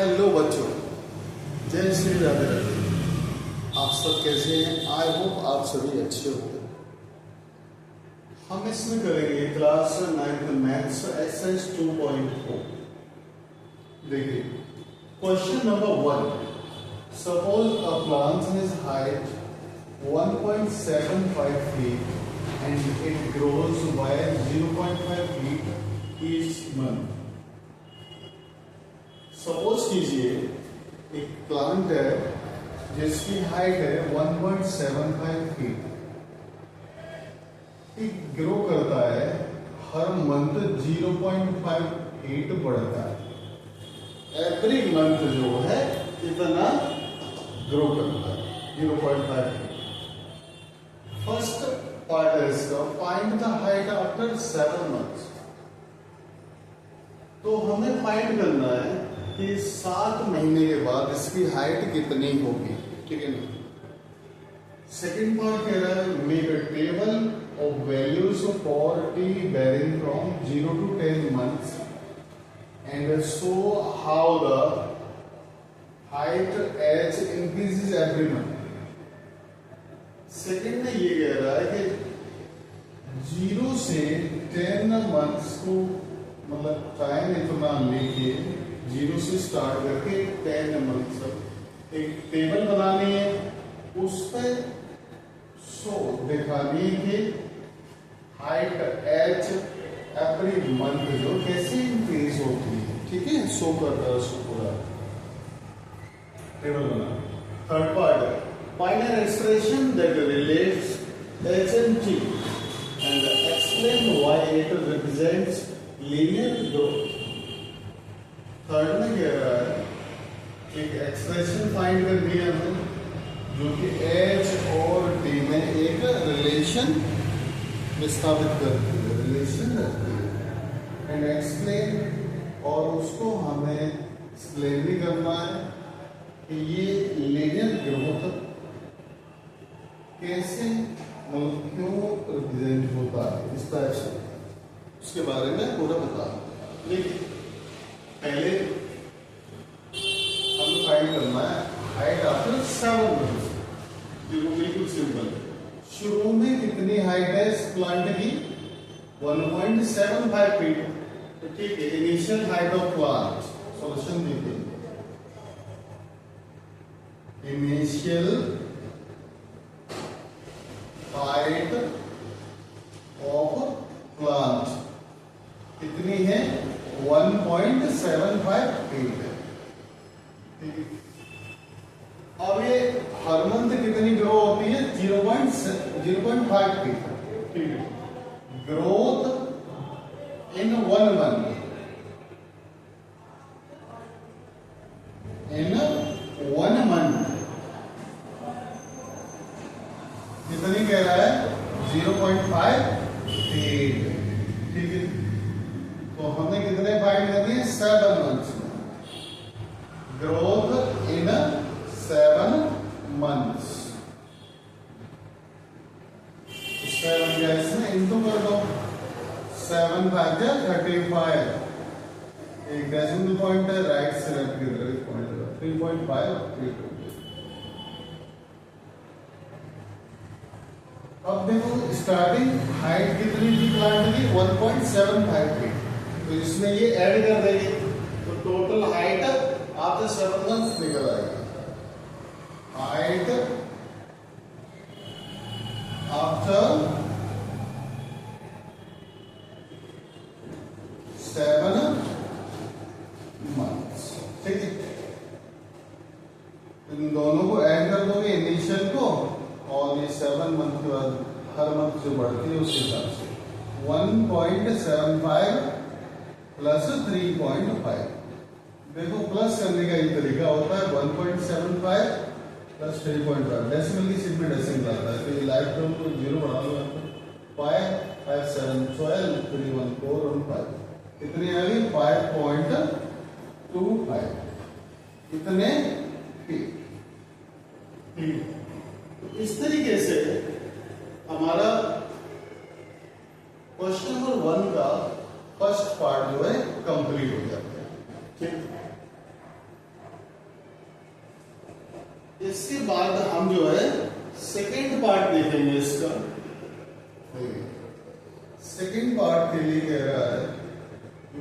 Hello बच्चों, जय श्री राधे राधे। आप सब कैसे हैं? आई होप आप सभी अच्छे होंगे। हम इसमें करेंगे क्लास 9th मैथ्स एक्सरसाइज 2.4। देखिए question number 1। Suppose a plant has height 1.75 feet and it grows by 0.5 feet each month। Suppose कीजिए एक प्लांट है जिसकी हाइट है 1.75 फीट, ग्रो करता है, हर मंथ 0.5 फीट बढ़ता है। एवरी मंथ जो है इतना ग्रो करता है 0.5 फीट। फर्स्ट पार्ट है इसका, find the height after 7 months। तो हमें फाइंड करना है कि 7 महीने के बाद इसकी हाइट कितनी होगी, ठीक है ना। सेकेंड पार्ट कह रहा है make a table of values for t varying from 0 to 10 months and show how the height as increases every month. Second में ये कह रहा है कि 0 से 10 months को मतलब टाइम इतना लेके 0 से स्टार्ट करके 10 मंथ तक एक टेबल बनानी है, उस पर शो दिखानी है कि हाइट एच एवरी मंथ जो कैसे इंक्रीज होती है, ठीक है। शो करता है उसको पूरा टेबल बना। थर्ड पार्ट है find an expression that relates H and T and explain why it represents linear growth. Third में कह रहा है एक एक्सप्रेशन फाइंड करनी है हमें जो कि एच और टी में एक रिलेशन स्थापित करती है, रिलेशन रखती है एंड एक्सप्लेन, और उसको हमें एक्सप्लेन भी करना है कि ये लीनियर ग्रोथ कैसे मतलब क्यों रिप्रेजेंट होता है इस टाइप से, उसके बारे में पूरा बता। देखिए पहले हम फाइंड करना है हाइट आफ्टर 7 months। देखो बिल्कुल सिंपल, शुरू में कितनी हाइट है इस प्लांट की 1.75 फीट, तो ठीक है। Initial height of plant solution देखिए, इनिशियल हाइट ऑफ प्लांट कितनी है 1.75 फीट है, ठीक है। अब ये हर मंथ कितनी ग्रो होती है 0.5 फीट, ठीक है। Growth in 1 month, in 1 month कितनी कह रहा है 0.5 फीट, ठीक है। तो हमें कितने फाइंड करनी है 7 months में, ग्रोथ इन 7 months। 7 क्या इसमें इंटू कर दो, 7 5 35, एक डेसिमल पॉइंट है राइट से लेफ्ट की तरफ पॉइंट है 3.5 और 3.5। अब देखो स्टार्टिंग हाइट कितनी थी प्लांट की 1.75 फीट, तो इसमें ये ऐड कर देंगे तो टोटल हाइट आफ्टर 7 months निकल आएगी। हाइट आफ्टर 7 months, ठीक है। इन दोनों को ऐड कर दोगे इनिशियल को, और ये 7 month के बाद हर मंथ जो बढ़ती है उस हिसाब से 1.75 प्लस 3.5। देखो प्लस करने का एक तरीका होता है 1.75 प्लस 3.5, डेसिमल की सीट में डेसिमल आता है, तो ये लाइफ टर्म को 0 बढ़ा लो, 5 5 7 12 3 1 4 और 5 कितनी आ गई 5.25 इतने फीट, ठीक है। इस तरीके से हमारा क्वेश्चन नंबर 1 का फर्स्ट पार्ट जो है कंप्लीट हो जाता है, ठीक। इसके बाद हम जो है सेकेंड पार्ट देखेंगे इसका। सेकेंड पार्ट के लिए कह रहा है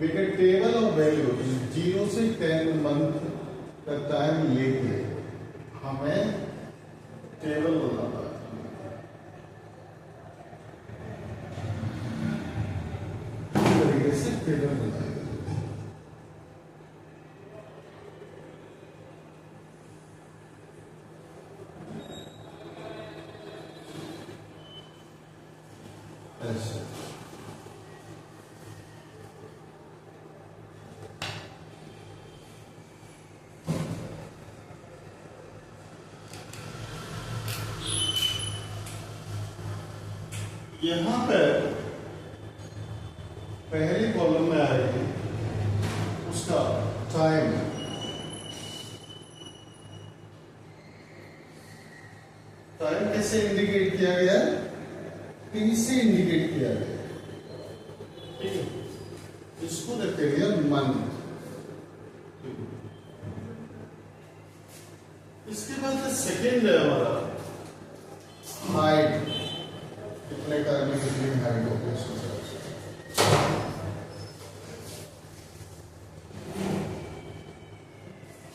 make a table of value 0 से 10 मंथ का टाइम लेके हमें टेबल बनाना है। इस तरीके से टेबल बनाएंगे। ऐसे यहां पर पहली कॉलम में आएगी उसका टाइम। टाइम कैसे इंडिकेट किया गया है? टी से इंडिकेट किया गया, ठीक है। इसको देखते हैं मंथ। इसके बाद सेकेंड है हमारा हाइट, कितने टाइम में कितनी हाइट होगी इसको।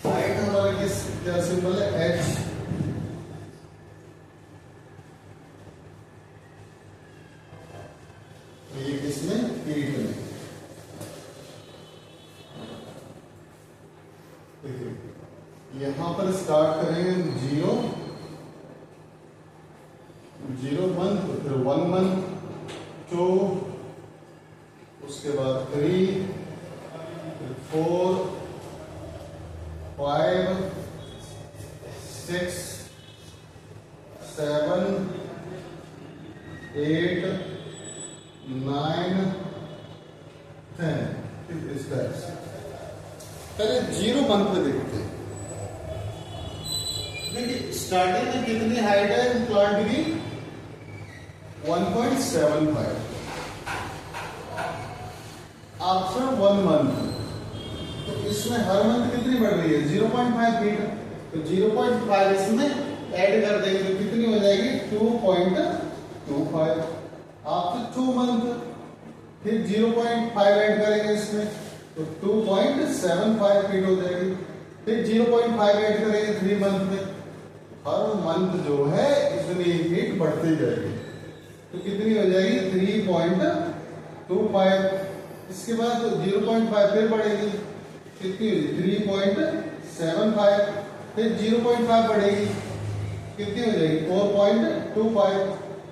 हाइट हमारा किस क्या सिंबल है? एच। ये किसमें? फीट में। यहां पर स्टार्ट करेंगे 0 मंथ, फिर 1 मंथ, 2, उसके बाद 3, फिर 4, 5, 6, 7, 8, 9, 10। इस टाइप से पहले 0 मंथ में देखते हैं। देखिए स्टार्टिंग में कितनी हाइट है प्लांट की? 1.75। आफ्टर 1 मंथ तो इसमें हर मंथ कितनी बढ़ रही है? 0.5 फीट। तो 0.5 इसमें ऐड कर देंगे तो कितनी हो जाएगी? 2.25। आफ्टर 2 मंथ फिर 0.5 ऐड करेंगे इसमें तो 2.75 फीट हो जाएगी। फिर 0.5 ऐड करेंगे 3 मंथ में। हर मंथ जो है इतनी फीट बढ़ती जाएगी तो कितनी हो जाएगी? 3.25। इसके बाद 0.5 फिर बढ़ेगी, कितनी होगी? 3.75। फिर 0.5 बढ़ेगी, कितनी हो जाएगी? 4.25।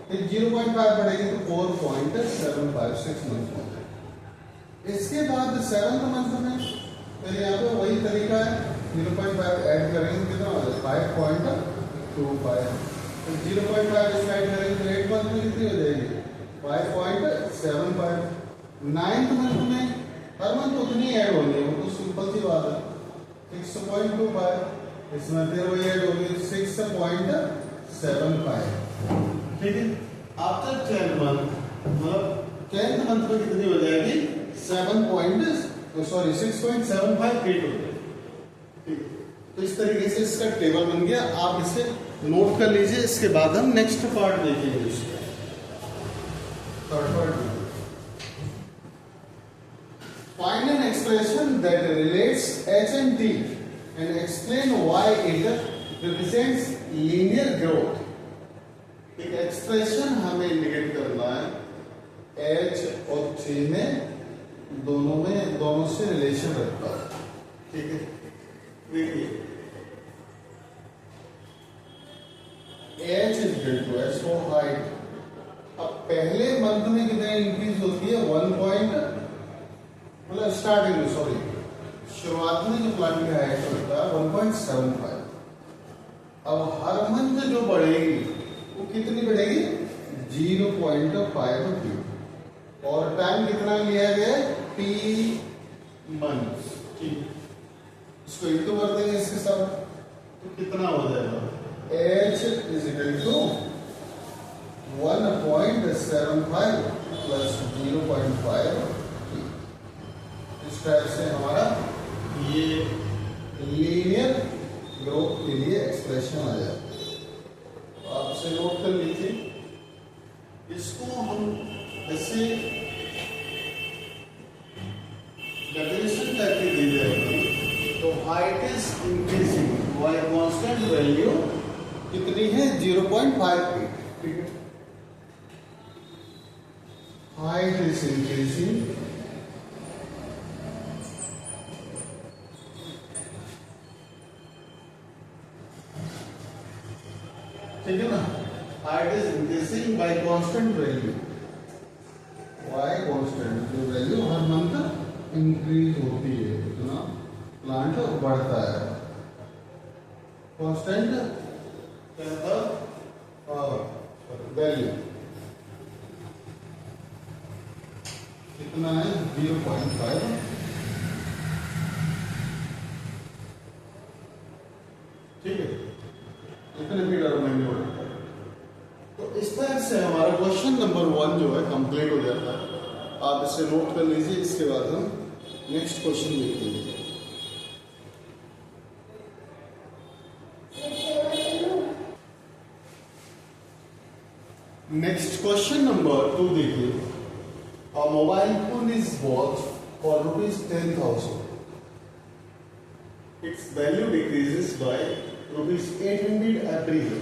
फिर 0.5 बढ़ेगी तो 4.75, 6 मंथ हो जाएगी। इसके बाद 7th मंथ में फिर यहाँ पे वही तरीका है, 0.5 ऐड करेंगे, कितना हो जाएगा? 5.25। तो 0.5 इसमें ऐड करेंगे तो 8 मंथ में कितनी हो जाएगी? 5.75। 9th मंथ में हर मंथ उतनी ऐड होनी है, वो तो सिंपल सी बात है। 6.25 इसमें फिर वही ऐड होगी 6.75, ठीक है। आफ्टर 10 मंथ मतलब 10th मंथ में कितनी हो जाएगी? 6.75 फीट हो जाएगी, ठीक है। तो इस तरीके से इसका टेबल बन गया। आप इसे नोट कर लीजिए। इसके बाद हम नेक्स्ट पार्ट देखेंगे इसका। Third part, find an expression that relates h and t and explain why it represents linear growth। एक एक्सप्रेशन हमें इंडिकेट करना है h और t में दोनों से रिलेशन रखता है, ठीक है। देखिए h is equal to h for height। अब पहले मंथ में कितनी इंक्रीज होती है? 1 मतलब स्टार्टिंग में, सॉरी शुरुआत में जो प्लांट की हाइट होता है 1.75। अब हर मंथ जो बढ़ेगी वो कितनी बढ़ेगी? 0.5 फीट। और टाइम कितना लिया गया? T मंथ, ठीक। इसको इंटू कर देंगे इसके साथ तो कितना हो जाएगा? h is equal to 1.75 plus 0.5। इस टाइप से हमारा ये लीनियर ग्रोथ के लिए एक्सप्रेशन आ जाता है। तो आप इसे नोट कर लीजिए। इसको हम ऐसे डेफिनेशन करके दी जाएगी। तो height is increasing, y constant value कितनी है 0.58, ठीक है। हाइट इज इंक्रीजिंग, ठीक है ना। Height is increasing by constant value, y constant जो वैल्यू हर मंथ इंक्रीज होती है, इतना प्लांट बढ़ता है। कांस्टेंट वैल्यू कितना है 0.5, ठीक है। इतने भी डरमेंट हो जाता है। तो इस तरह से हमारा क्वेश्चन नंबर 1 जो है कंप्लीट हो जाता है। आप इसे नोट कर लीजिए। इसके बाद हम नेक्स्ट क्वेश्चन देखेंगे। नेक्स्ट क्वेश्चन नंबर 2 देखिए। अ mobile phone is bought for ₹10,000. Its value decreases by ₹800 every year.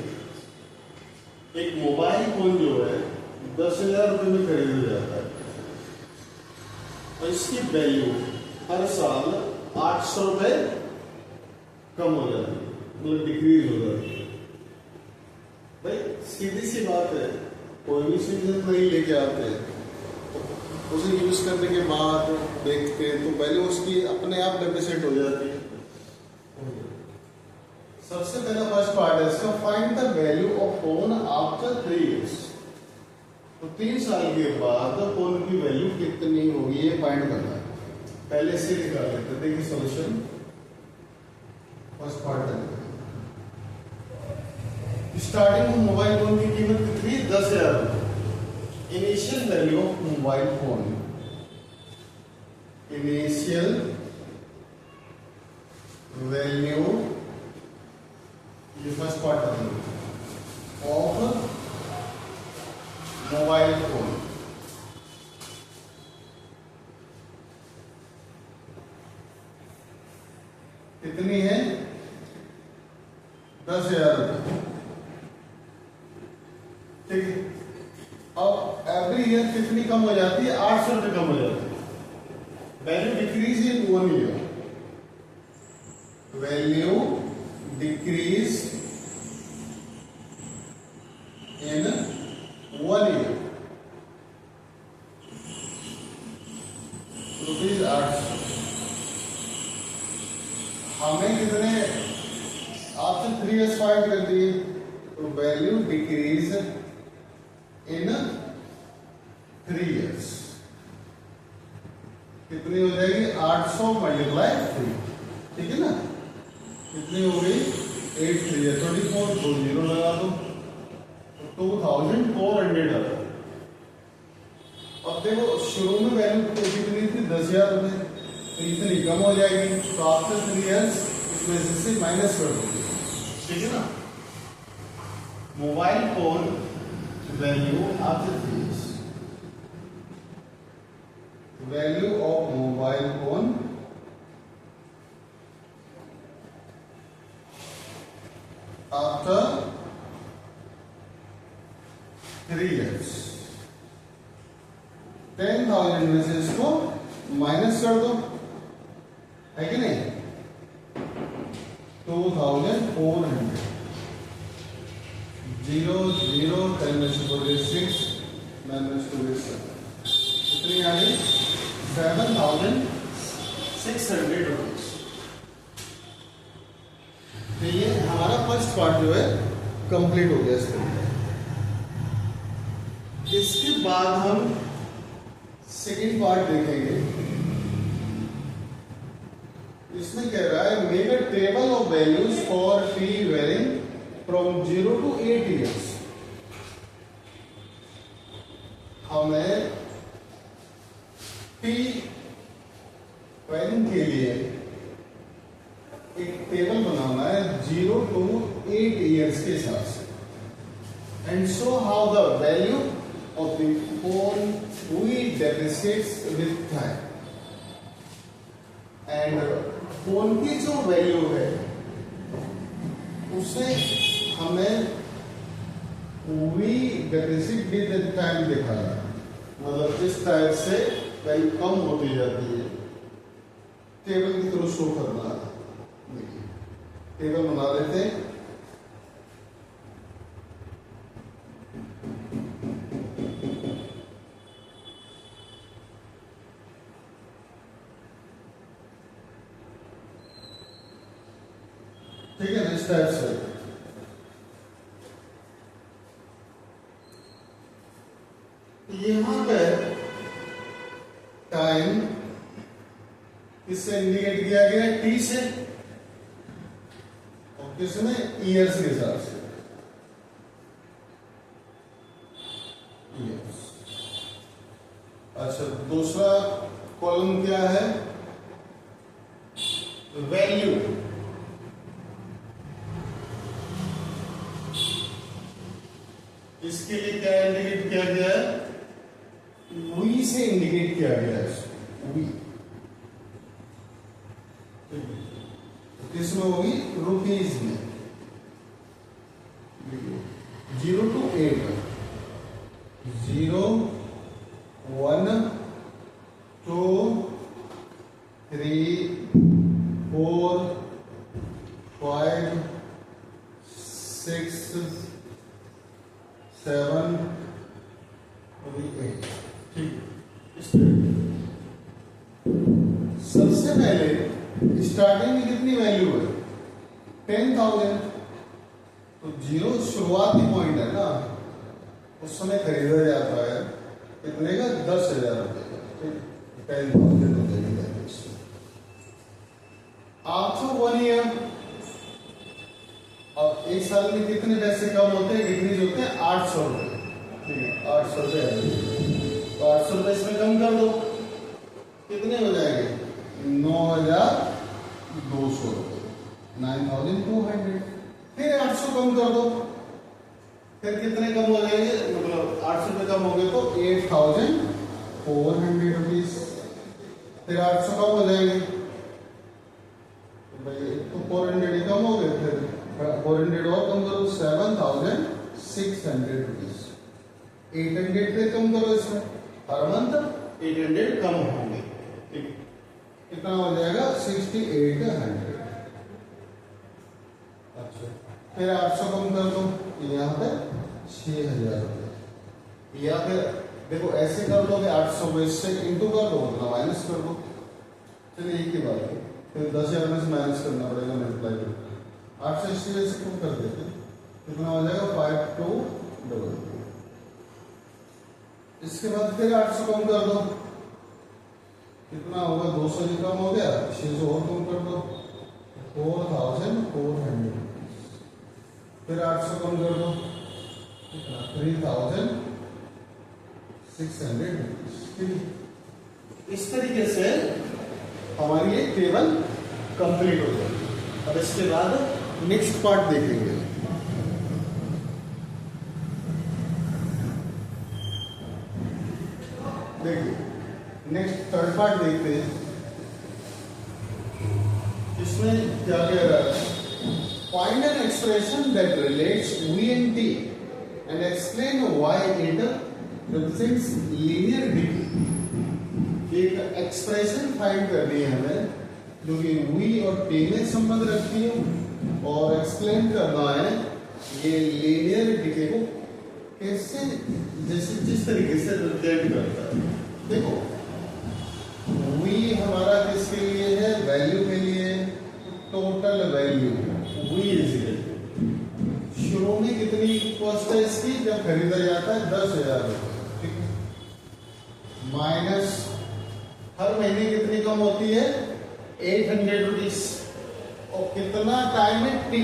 एक मोबाइल फोन जो है 10,000 रुपये में खरीदा जाता है और इसकी वैल्यू हर साल 800 रुपये कम हो जाती है, मतलब डिक्रीज हो जाती है। भाई सीधी सी बात है, कोई भी चीज नहीं लेके आते उसे यूज करने के बाद देखते हैं तो वैल्यू उसकी अपने आप डेप्रिसिएट हो जाती है। सबसे पहला फर्स्ट पार्ट है इसका, find the value of phone after 3 years. तो 3 साल के बाद फोन की वैल्यू कितनी होगी ये फाइंड करना है। पहले से निकाल लेते हैं। देखिए सॉल्यूशन, फर्स्ट पार्ट है। स्टार्टिंग में मोबाइल फोन की कीमत कितनी, 10,000 रुपये। Initial value of mobile phone, initial value, ये फर्स्ट पार्ट है ऑफ मोबाइल फोन, कितनी है 10,000 रुपये, ठीक है। अब एवरी ईयर कितनी कम हो जाती है, 800 रुपये कम हो जाती है। Value decrease in 1 year, value decrease in 1 year, ₹800। हमें कितने आपसे 3 years फाइंड कर दिए, तो वैल्यू डिक्रीज इन 3 years कितनी हो जाएगी, 800 मल्टीप्लाई 3, ठीक है ना। कितनी हो गई 8 3 24, 2 0 लगा दो, 2400 आ रहा है। अब देखो शुरू में वैल्यू कितनी थी 10,000 रुपये, तो इतनी कम हो जाएगी। तो आफ्टर 3 years इसमें से माइनस कर दो, ठीक है ना। Mobile phone value after 3 years, value of mobile phone after 3 years, 10,000 में से इसको माइनस कर दो, है कि नहीं, 2,400, 0 0 10 में से 6 9 में से 7, कितनी आ गई 7,600 रुपीज। तो ये हमारा फर्स्ट पार्ट जो है कंप्लीट हो गया इसके। इसके बाद हम सेकंड पार्ट देखेंगे। इसमें कह रहा है make a table of values for t varying from 0 to 8 years। हमें टी वेरिंग के लिए एक टेबल बनाना है 0 to 8 ईयर्स के हिसाब से, and show how the value of the phone we depreciates with time. And phone की जो वैल्यू है उसे हमें वी डेप्रिसिएट विद टाइम दिखाना है, मतलब इस टाइप से वैल्यू कम होती जाती है। टेबल की तरह शो करना है। देखिए टेबल बना लेते हैं। ठीक है ना, इस टाइप से। यहां पे टाइम किससे इंडिकेट किया गया है? टी से, और किसमें? ईयर्स के हिसाब से। अच्छा, दूसरा कॉलम क्या है? वैल्यू। इसके लिए क्या इंडिकेट किया गया है? वी से इंडिकेट किया गया है। वी किसमें होगी? रुपीज में। 0 to 8, 0, 1, 2, 3, 4, 5, 6, 7, 8। ठीक, सबसे पहले स्टार्टिंग में कितनी वैल्यू है? 10,000। तो 0 शुरुआती पॉइंट है ना, उस समय खरीदा जाता है कितने का? 10,000 रुपए का। ठीक, 10,000 हो जाएगी। आफ्टर 1 ईयर, अब एक साल में कितने पैसे कम होते हैं, डिक्रीज होते हैं? 800 रुपए। ठीक है, 800 रुपए। तो 800 रुपए इसमें कम कर दो, कितने हो जाएंगे? 9,200 रुपए, 9,200। फिर 800 कम कर दो, फिर कितने कम हो जाएंगे? मतलब 800 रुपए कम हो गए तो 8,400 रुपीज। फिर 800 कम हो जाएंगे तो भाई तो 400 ही कम हो गए, फिर 400 और कम करो, 7,600 रुपीज। 800 फिर कम करो, इसमें हर मंथ 800 कम होंगे। ठीक, कितना हो जाएगा? 6,800। अच्छा, फिर 800 कम कर दो, यहाँ पे 6,000 रुपये। या फिर देखो ऐसे कर लो कि 800 को इससे इंटू कर दो, उतना माइनस कर दो। चलिए एक ही बात है, फिर 10,000 में से माइनस करना पड़ेगा, मल्टीप्लाई करके 8 से 80 से कम कर देते, कितना हो जाएगा? 5,200। इसके बाद फिर 800 कम कर दो, कितना होगा? 200 ही कम हो गया, 600 और कम कर दो, 4,400। फिर 800 कम कर दो, 3,600। इस तरीके से हमारी ये टेबल कंप्लीट हो जाएगी। अब इसके बाद नेक्स्ट पार्ट देखेंगे। देखिए नेक्स्ट थर्ड पार्ट देखते हैं, इसमें क्या कह रहा है? Find an expression that relates V and T and explain why it represents linear decay। एक एक्सप्रेशन फाइंड करनी है हमें जो कि V और T में संबंध रखती है, और एक्सप्लेन करना है ये लीनियर डिके को कैसे, जैसे जिस तरीके से रिप्रेजेंट करता है। देखो V हमारा किसके लिए है? वैल्यू के लिए। टोटल वैल्यू V इज शुरू में कितनी कॉस्ट है इसकी जब खरीदा जाता है? 10,000 रुपए। माइनस हर महीने कितनी कम होती है? 800 रुपीज। और कितना टाइम है? टी।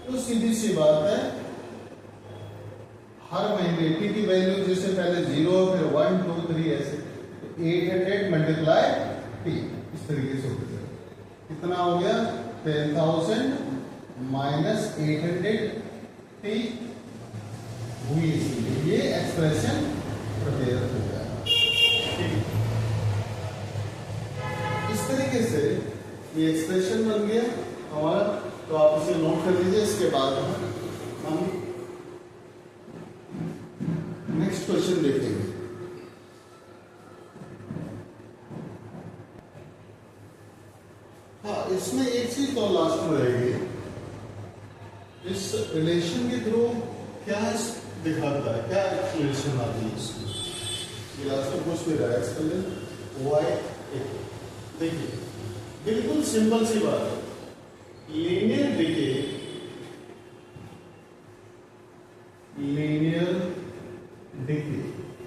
तो सीधी सी बात है, हर महीने टी की वैल्यू जैसे पहले 0 फिर 1 2 3 ऐसे, 800 मल्टीप्लाई टी, इस तरीके से होता है। कितना हो गया? 10,000 माइनस 800 हुई, इसलिए ये एक्सप्रेशन प्रिपेयर हो जाएगा। ठीक, इस तरीके से ये एक्सप्रेशन बन गया हमारा। तो आप इसे नोट कर लीजिए। इसके बाद हम नेक्स्ट क्वेश्चन देखेंगे। हाँ, इसमें एक चीज तो लास्ट में रहेगी, इस रिलेशन के थ्रू क्या दिखाता है, क्या रिलेशन आती है इसकी। ये लास्ट में पूछ भी रहा है एक्सप्लेन वाई। देखिए बिल्कुल सिंपल सी बात है, लीनियर डिके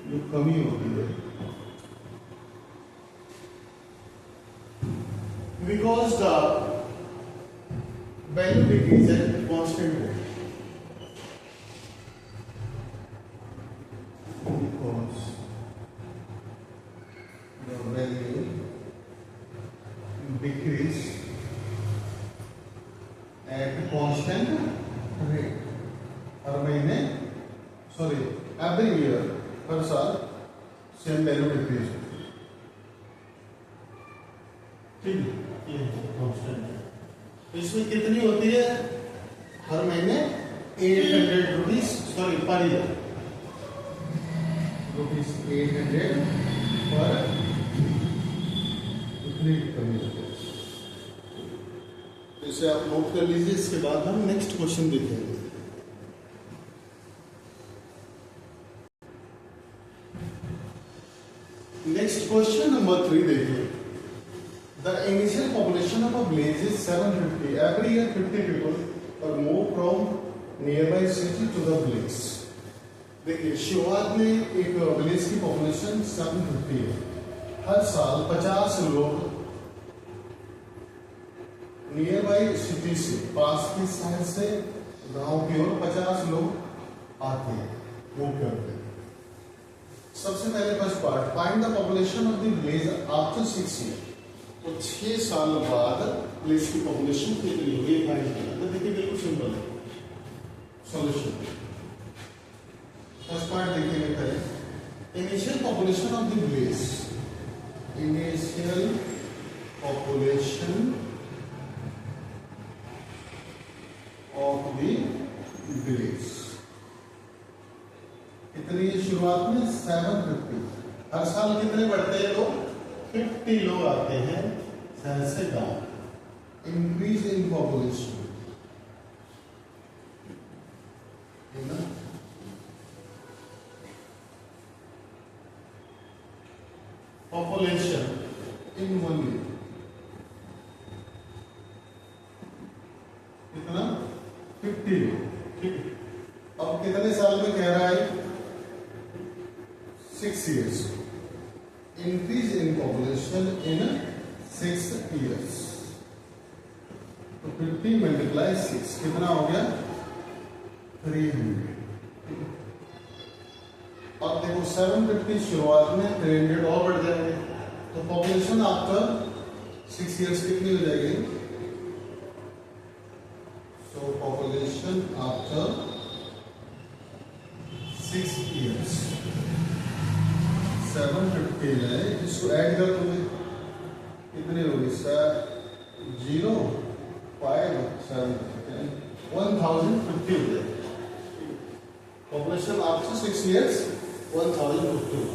जो कमी होती है, because the value decrease at constant rate, because the value decrease at constant rate. हर महीने सॉरी एवरी ईयर, हर साल सेम वैल्यू डिक्रीज होती है। ठीक है, ये कांस्टेंट है। इसमें कितनी होती है? हर महीने 800 rupees, sorry per year rupees 800 पर इतनी कमी होती है। इसे आप नोट कर लीजिए। इसके बाद हम नेक्स्ट क्वेश्चन देखेंगे। नेक्स्ट क्वेश्चन नंबर 3 देखिए। The initial population of a village is 750. Every year 50 people are moved from nearby city to the village. देखिए शुरुआत में एक विलेज की पॉपुलेशन 750 है। हर साल 50 लोग नियर बाई सिटी से, पास के शहर से गांव की ओर 50 लोग आते हैं, मूव करते हैं। सबसे पहले first part, find the population of the village after 6 year. तो 6 साल बाद विलेज की पॉपुलेशन कितनी होगी फाइंड करना। तो देखिए बिल्कुल सिंपल है सॉल्यूशन। फर्स्ट पार्ट देखिए पहले, initial population of the village, initial population of the village कितनी है शुरुआत में? 750। हर साल कितने बढ़ते हैं लोग? 50 लोग आते हैं शहर से गांव। Increase in population, population in 1 year कितना? 50 लोग। ठीक है, अब कितने साल में कह रहा है? 6 years. Increase in population in 6 years. तो 50 मल्टीप्लाई 6 कितना हो गया? 300। अब देखो 750 शुरुआत में, 300 और बढ़ जाएंगे। तो पॉपुलेशन आफ्टर 6 years कितनी हो जाएगी? सो पॉपुलेशन आफ्टर 6 years 750 है। इसको ऐड कर दोगे कितनी होगी? 0.57 1050 हो जाएगी। Population after 6 years 1050।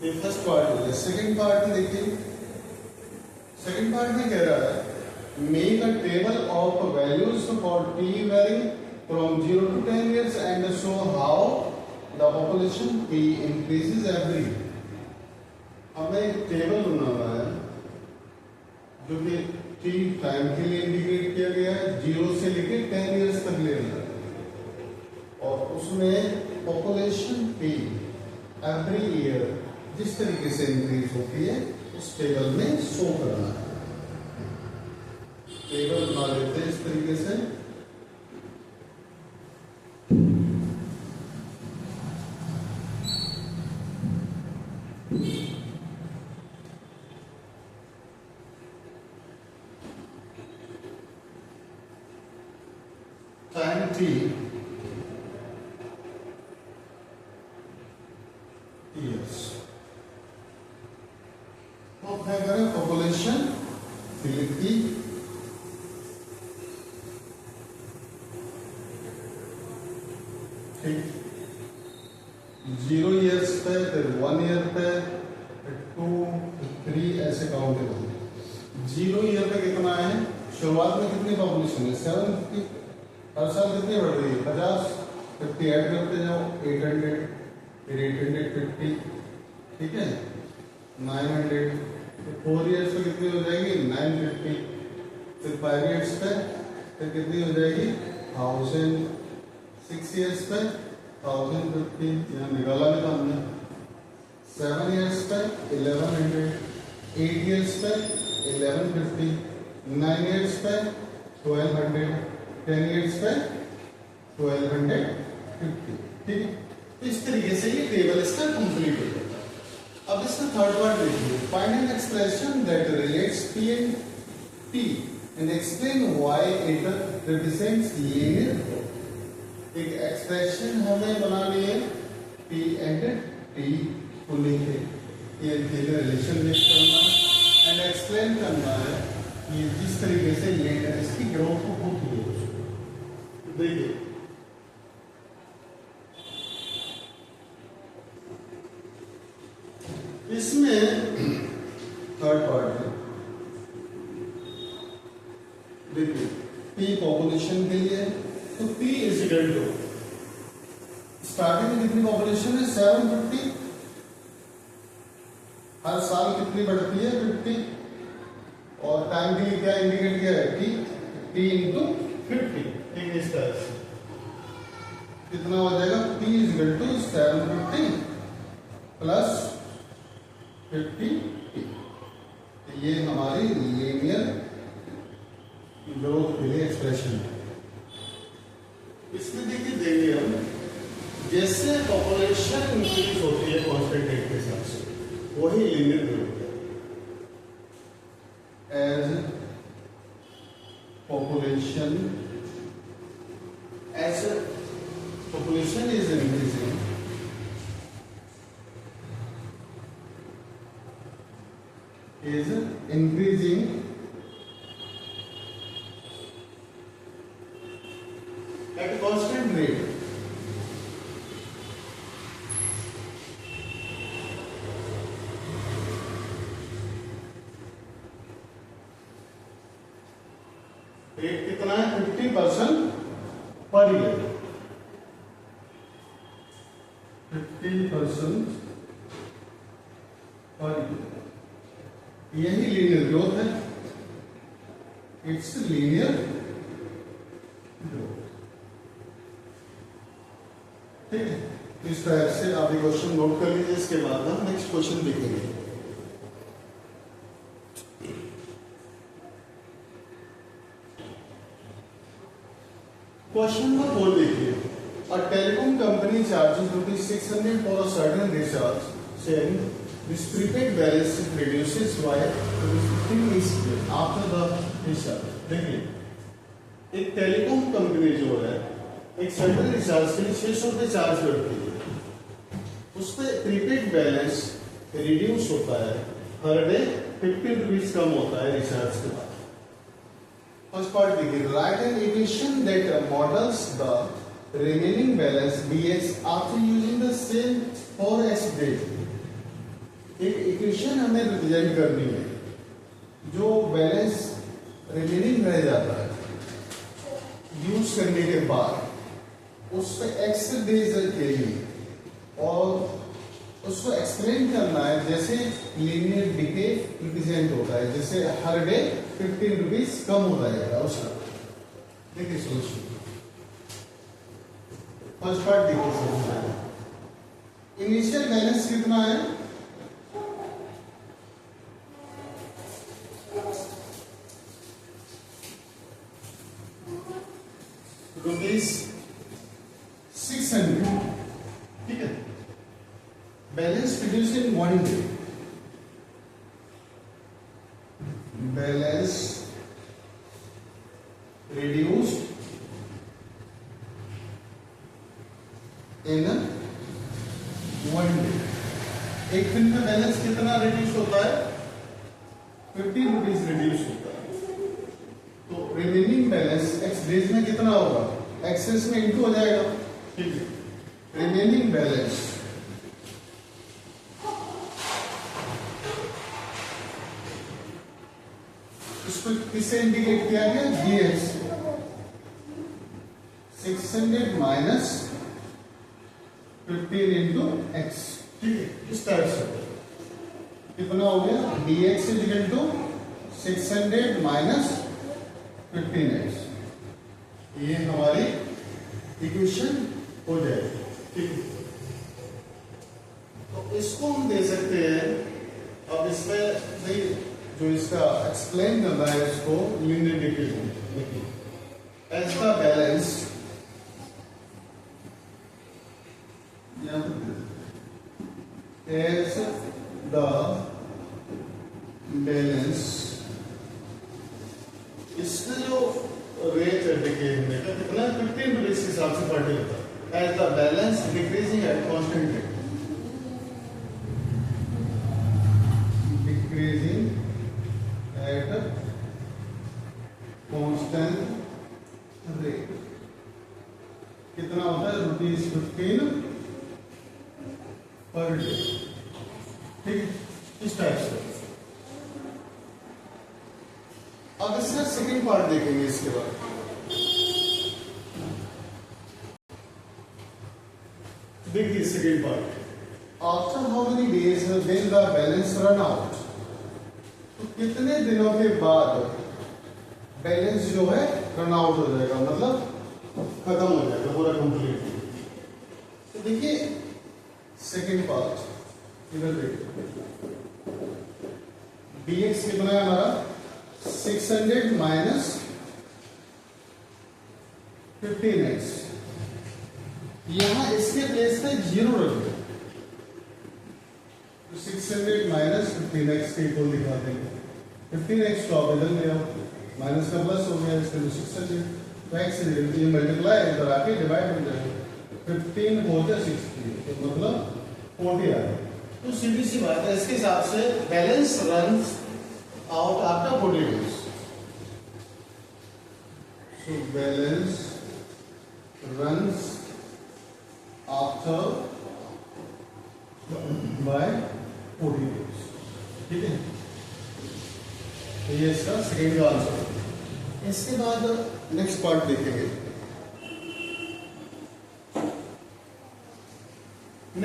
ये फर्स्ट पार्ट हो गया। सेकेंड पार्ट में देखिए, सेकेंड पार्ट में कह रहा है make a table of values for t varying from 0 to 10 years and show how the population t increases every. हमें एक टेबल बनाना है जो कि टी टाइम के लिए इंडिकेट किया गया है, 0 से लेकर 10 years तक लेना है, और उसमें पॉपुलेशन टी एवरी ईयर जिस तरीके से इंक्रीज होती है उस टेबल में शो करना है। टेबल बना लेते हैं इस तरीके से। Time T years. तो क्या करें, पॉपुलेशन फिलिपी ठीक 0 ईयर्स पे, फिर 1 ईयर पे, फिर 2, 3 ऐसे काउंट करेंगे। 0 ईयर पे कितना है, शुरुआत में कितनी पॉपुलेशन है 750, हर साल कितनी बढ़ रही है 50, 50 ऐड करते जाओ 800, फिर 850, ठीक है 900, तो 4 ईयर्स पे कितनी हो जाएगी 950, फिर 5 ईयर्स पे फिर कितनी हो जाएगी 1000, 6 ईयर्स पे 1050, यहाँ निकाला नहीं था हमने, 7 ईयर्स पे 1100, 8 ईयर्स पे 1150, 9 ईयर्स पे 1200, 10 ईयर्स पे 1250, ठीक है। इस तरीके से ये टेबल इसका कंप्लीट हो जाता है। अब इसका थर्ड पार्ट देखिए, find an expression that relates P and T and explain why it represents linear. एक एक्सप्रेशन हमें बनानी है पी एंड टी को लेके, ये रिलेशन लिस्ट करना है एंड एक्सप्लेन करना है कि जिस तरीके से लीनियर इसकी ग्रोथ को होती है। देखिए इसमें थर्ड पार्ट है, देखिए P पॉपुलेशन के लिए, तो P is equal to starting में कितनी पॉपुलेशन है 750, हर साल कितनी बढ़ती है 50, और टाइम के लिए क्या इंडिकेट किया है T इंटू 50, ठीक है। इस तरह से कितना हो जाएगा P is equal to 750 plus 50, ये हमारी लीनियर ग्रोथ के लिए एक्सप्रेशन है। इसमें देखिए देंगे हम, जैसे पॉपुलेशन इंक्रीज होती है कांस्टेंट रेट के हिसाब से, वही लीनियर ग्रोथ है। As population is increasing, is increasing at a constant rate, rate कितना है 50% पर ईयर, 50% पर ईयर, यही लीनियर ग्रोथ है, इट्स लीनियर ग्रोथ, ठीक है। इस तरह से आप ये क्वेश्चन नोट कर लीजिए, इसके बाद हम नेक्स्ट क्वेश्चन देखेंगे। क्वेश्चन नंबर 4 देखिए, a telecom company charges ₹600 for a certain recharge saying this prepaid balance reduces by ₹15 after the recharge। देखिए एक टेलीकॉम कंपनी जो है एक सर्टेन रिचार्ज के लिए 600 रुपये चार्ज करती है, उस पर प्रीपेड बैलेंस रिड्यूस होता है, हर डे 15 रुपीज कम होता है रिचार्ज के बाद। फर्स्ट पार्ट देखिए, write an equation that models the remaining balance BS after using the same 4x date. एक इक्वेशन हमें रिप्रेजेंट करनी है, जो बैलेंस रिमेनिंग रह जाता है यूज करने के बाद, उस पे x डेज के लिए, और उसको एक्सप्लेन करना है जैसे लीनियर डिके रिप्रेजेंट होता है, जैसे हर डे 15 रुपीज कम हो जाएगा उसका। देखिए सोचिए, फर्स्ट पार्ट देखिए, इनिशियल बैलेंस कितना है ₹600, ठीक है। Balance reduce in 1 day, balance reduced कितना रिड्यूस होता है, 15 रुपीज रिड्यूस होता है। तो रिमेनिंग बैलेंस एक्स डेज में कितना होगा, एक्सेस में इंटू हो जाएगा, ठीक है। रिमेनिंग बैलेंस इसको किससे इंडिकेट किया गया, जीएस 600 माइनस 15 इंटू एक्स, ठीक है। इस टाइप से कितना हो गया, dx is equal to 600 minus 15x, ये हमारी इक्वेशन हो जाएगी, ठीक है। तो इसको हम दे सकते हैं, अब इसमें भाई जो इसका एक्सप्लेन कर रहा है इसको लीनियर डिक्रीजिंग, देखिए as the balance, as the balance, इसका जो रेट है डिक्रीजिंग का कितना, 15 रुपीज के हिसाब से पर डे होता है। As the balance decreasing at constant rate, decreasing at constant rate कितना होता है, ₹15 पर डे, ठीक है। इस टाइप से अब इसका सेकेंड पार्ट देखेंगे। इसके बाद देखिए second part, after how many days when the balance run out, तो कितने दिनों के बाद बैलेंस जो है रन आउट हो जाएगा, मतलब खत्म हो जाएगा पूरा कंप्लीट। तो देखिए सेकेंड पार्ट इधर देखिए, dx कितना है हमारा 600 माइनस 15x, यहां इसके प्लेस पे 0 रख दो, तो 600 माइनस 15x के इक्वल दिखा देंगे। 15x को आप इधर ले आओ, माइनस का प्लस हो गया, इसके लिए 600, तो x ये मल्टीप्लाई इधर आके डिवाइड हो जाएगा, 15 हो जाए 60, तो मतलब 40 आ गया। तो सीधी सी बात है, इसके हिसाब से balance runs out after 40 days. So balance runs after by 40 days. ठीक है, तो ये इसका सेकेंड का आंसर है। इसके बाद नेक्स्ट पार्ट देखेंगे।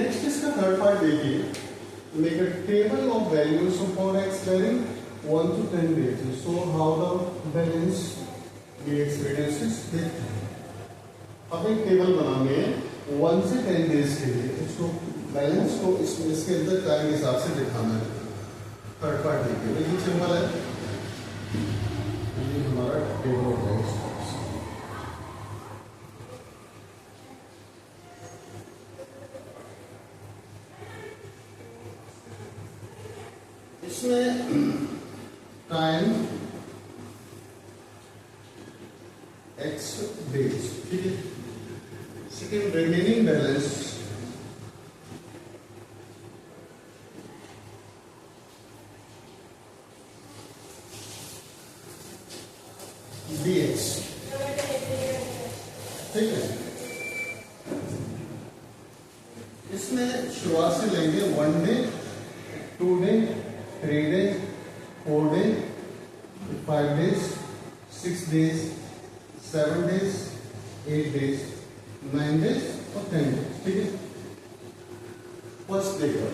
नेक्स्ट इसका थर्ड पार्ट देखिए, make a table of values for X varying 1 to 10 days. So how the balance dx reduces. अब एक टेबल बनाएंगे 1 से 10 डेज के लिए, इसको बैलेंस को इसके अंदर टाइम के हिसाब से दिखाना है। थर्ड पार्ट देखिए, लेकिन सिंपल है, ये हमारा टेबल हो जाएगा। इसमें टाइम x डेज, ठीक है। सेकेंड रिमेनिंग बैलेंस dx, ठीक है। इसमें शुरुआत से लेंगे 1 day, 2 day, 3 day, 4 day, 5 days, 6 days, 7 days, 8 days, 9 days और 10 days, ठीक है। फर्स्ट डे का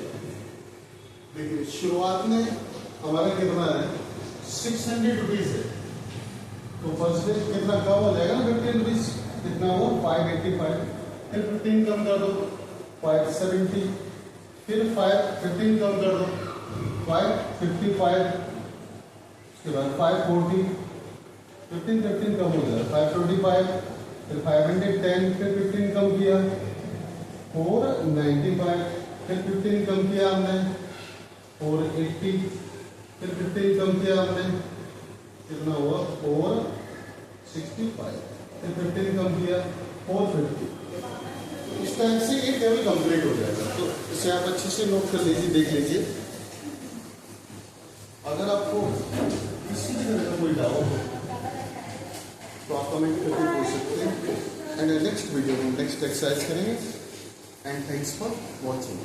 देखिए, शुरुआत में हमारा कितना है, 600 रुपीज है, तो फर्स्ट डे कितना कम हो जाएगा, 15 रुपीज, कितना हो 585, फिर 15 कम कर दो 570, फिर 15 कम कर दो 555, उसके बाद 540, 15 कम हो जाएगा 525, फिर 510, फिर 15 कम किया 495, फिर 15 कम किया हमने 480, फिर 15 कम किया हमने, कितना हुआ 465, फिर 15 कम किया 450। इस टाइप से ये टेबल कंप्लीट हो जाएगा। तो इसे आप अच्छे से नोट कर लीजिए, देख लीजिए। अगर आपको किसी भी तरह का कोई डाउट हो तो आप कमेंट करके पूछ सकते हैं, एंड नेक्स्ट वीडियो में नेक्स्ट एक्सरसाइज करेंगे। And thanks for watching.